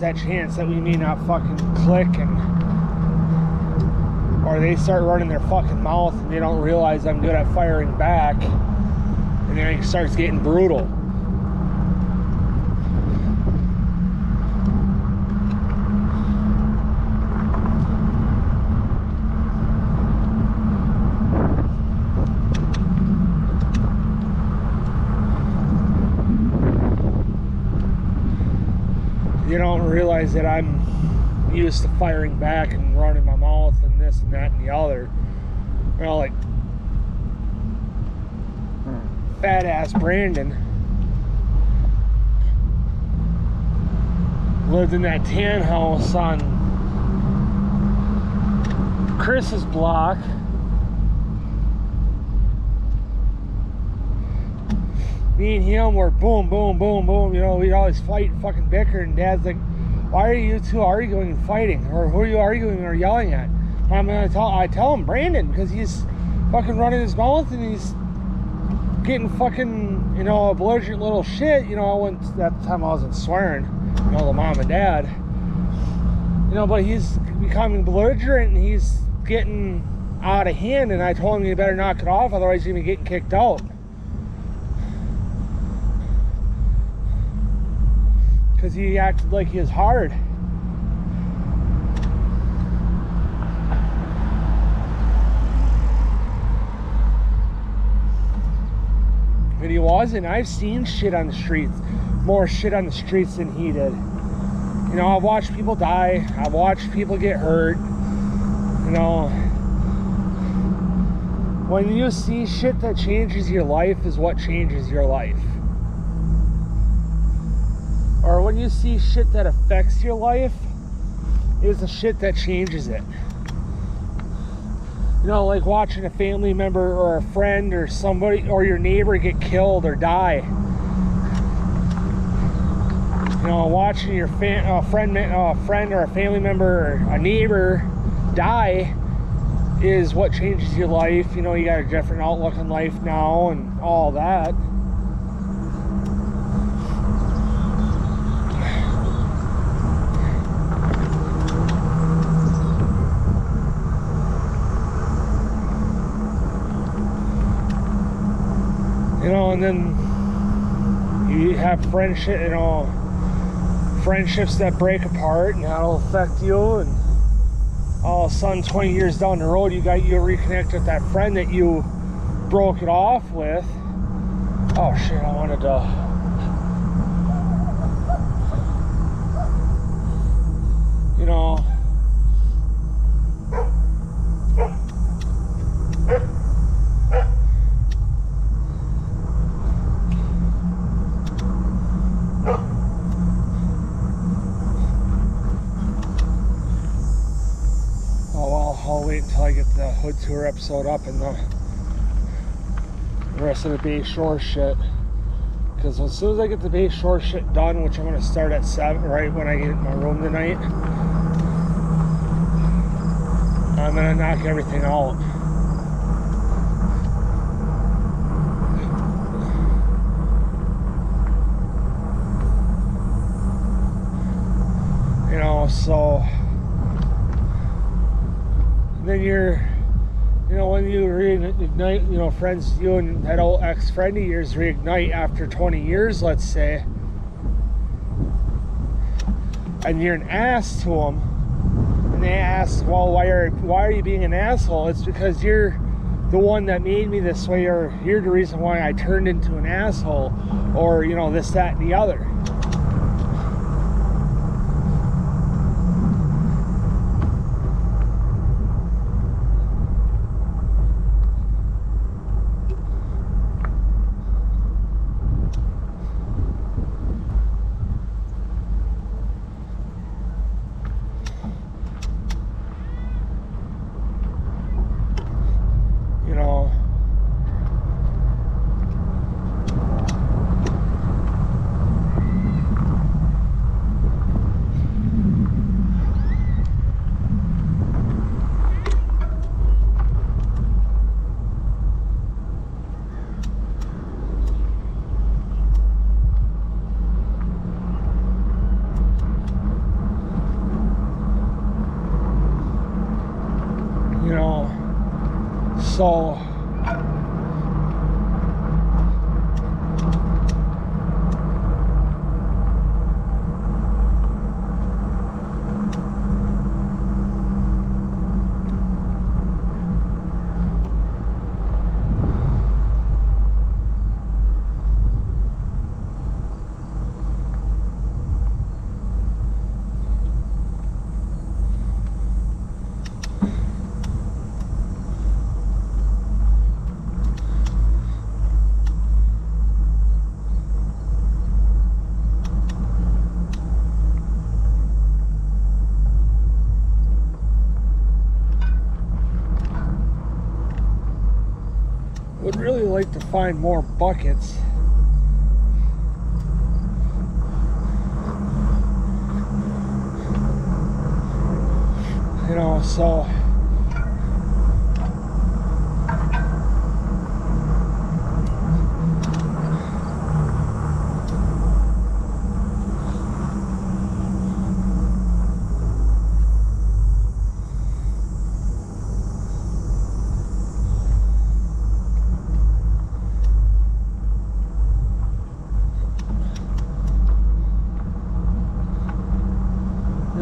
that chance that we may not fucking click, and or they start running their fucking mouth and they don't realize I'm good at firing back, and then it starts getting brutal. You don't realize that I'm used to firing back and running my mouth and this and that and the other. You know, like fat ass Brandon lived in that tan house on Chris's block. Me and him were boom, boom, boom, boom. You know, we'd always fight and fucking bicker. And Dad's like, "Why are you two arguing and fighting? Or who are you arguing or yelling at?" And I tell him Brandon, because he's fucking running his mouth and he's getting fucking, you know, a belligerent little shit. You know, at the time I wasn't swearing, you know, the mom and dad. You know, but he's becoming belligerent and he's getting out of hand. And I told him, "You better knock it off, otherwise you're gonna be getting kicked out." Because he acted like he was hard. But he wasn't. I've seen shit on the streets. More shit on the streets than he did. You know, I've watched people die. I've watched people get hurt. You know, when you see shit that changes your life is what changes your life. Or when you see shit that affects your life is the shit that changes it. You know, like watching a family member or a friend or somebody or your neighbor get killed or die. You know, watching your friend or a family member or a neighbor die is what changes your life. You know, you got a different outlook on life now and all that. You know, and then you have friendship, you know, friendships that break apart, and that'll affect you, and all of a sudden 20 years down the road you reconnect with that friend that you broke it off with. Oh shit, I wanted to you know, I'll wait until I get the Hood Tour episode up and the rest of the Bay Shore shit. Because as soon as I get the Bay Shore shit done, which I'm going to start at 7, right when I get in my room tonight, I'm going to knock everything out. You know, so then you're, you know, when you reignite, you know, friends, you and that old ex-friend of yours reignite after 20 years, let's say, and you're an ass to them, and they ask, well, why are you being an asshole? It's because you're the one that made me this way, or you're the reason why I turned into an asshole, or, you know, this, that, and the other. So would really like to find more buckets. You know, so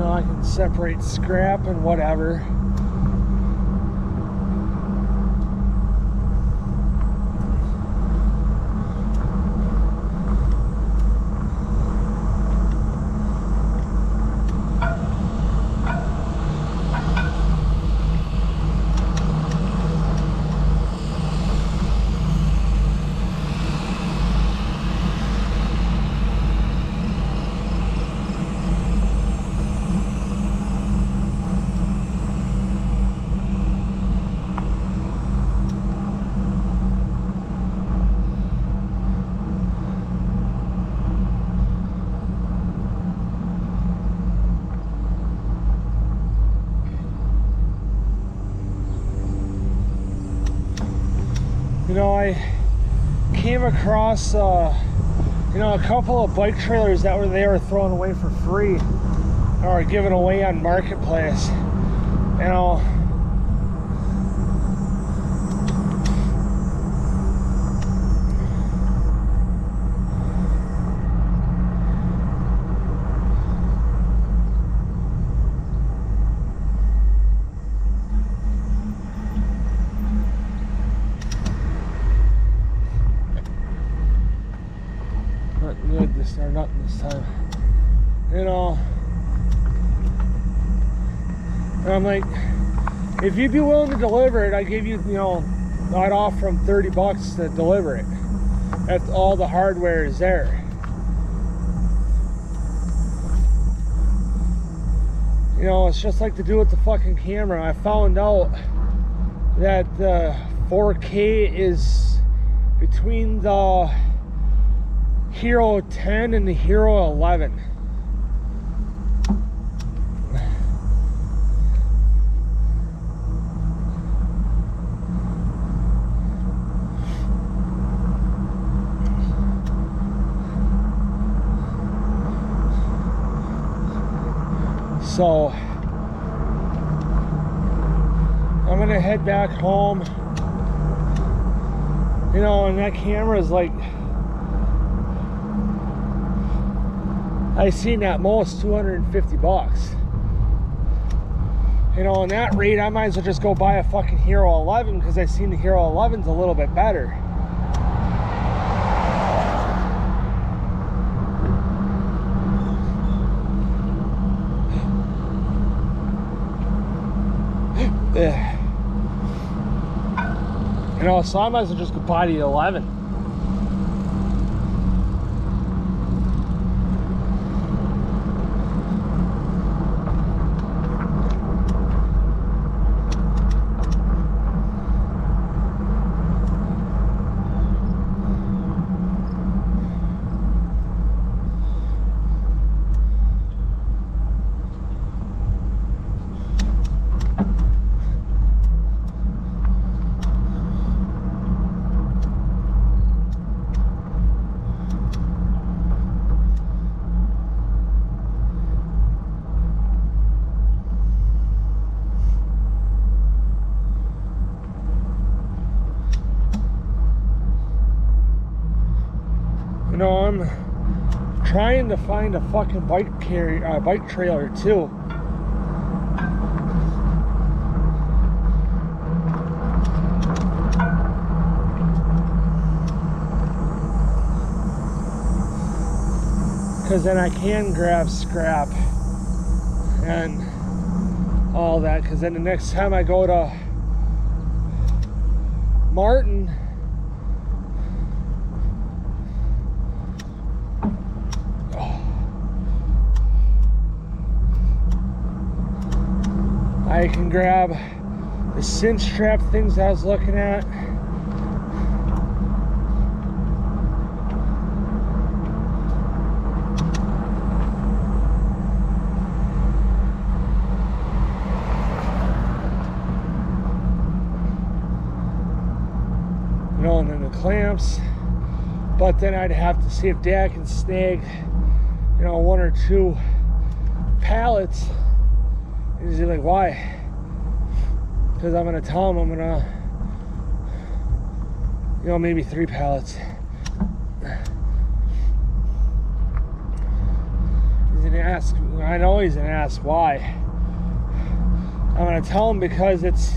I can separate scrap and whatever. You know, I came across, you know, a couple of bike trailers that they were throwing away for free or giving away on Marketplace. You know, or nothing this time. You know, and I'm like, if you'd be willing to deliver it, I give you, you know, I'd offer them $30 to deliver it if all the hardware is there. You know, it's just like to do with the fucking camera. I found out that the 4K is between the Hero 10 and the Hero 11. So I'm gonna head back home. You know, and that camera is like, I seen at most $250. You know, in that rate, I might as well just go buy a fucking Hero 11 because I seen the Hero 11's a little bit better. You know, so I might as well just go buy the 11. I'm trying to find a fucking bike trailer too. Because then I can grab scrap and all that. Because then the next time I go to Martin, I can grab the cinch strap things I was looking at. You know, and then the clamps. But then I'd have to see if Dad can snag, you know, 1 or 2 pallets. And he's like, why? Because I'm gonna tell him I'm gonna, you know, maybe 3 pallets. He's gonna ask, I know he's gonna ask why. I'm gonna tell him because it's